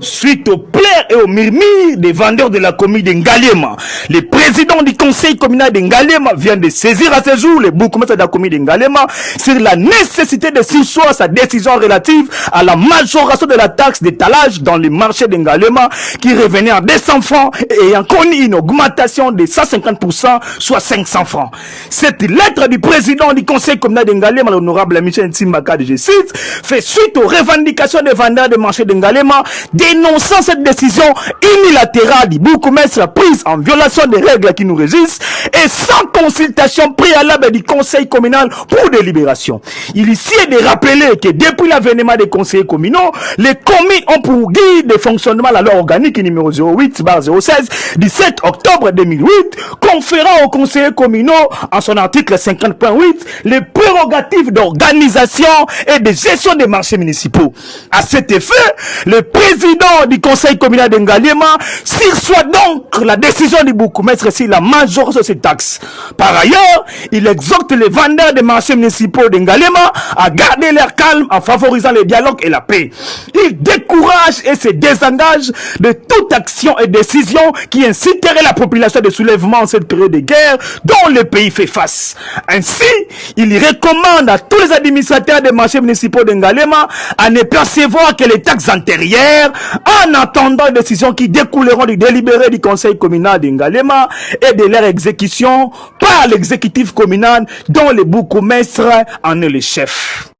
Suite aux plaies et aux murmures des vendeurs de la commune de Ngaliema, le président du conseil communal de Ngaliema vient de saisir à ce jour le bourgmestre de la commune de Ngaliema sur la nécessité de surseoir sa décision relative à la majoration de la taxe d'étalage dans le marché de Ngaliema qui revenait à 200 francs et ayant connu une augmentation de 150%, soit 500 francs. Cette lettre du président du conseil communal de Ngaliema, l'honorable Michel Ntimbaka de G6, fait suite aux revendications des vendeurs de marché de Ngaliema dénonçant cette décision unilatérale du bourgmestre prise en violation des règles qui nous régissent et sans consultation préalable du conseil communal pour délibération. Il ici est de rappeler que depuis l'avènement des conseillers communaux, les communes ont pour guide de fonctionnement la loi organique numéro 08/016 du 7 octobre 2008 conférant aux conseillers communaux en son article 50.8 les prérogatives d'organisation et de gestion des marchés municipaux. À cet effet, le président du conseil communal de Ngaliema sursoit donc la décision du bourgmestre sur la majoration de ces taxes. Par ailleurs, il exhorte les vendeurs des marchés municipaux de Ngaliema à garder leur calme en favorisant le dialogue et la paix. Il décourage et se désengage de toute action et décision qui inciterait la population de soulèvement en cette période de guerre dont le pays fait face. Ainsi, il recommande à tous les administrateurs des marchés municipaux de Ngaliema à ne percevoir que les taxes antérieures en attendant les décisions qui découleront du délibéré du conseil communal de Ngaliema et de leur exécution par l'exécutif communal dont le bourgmestre en est le chef.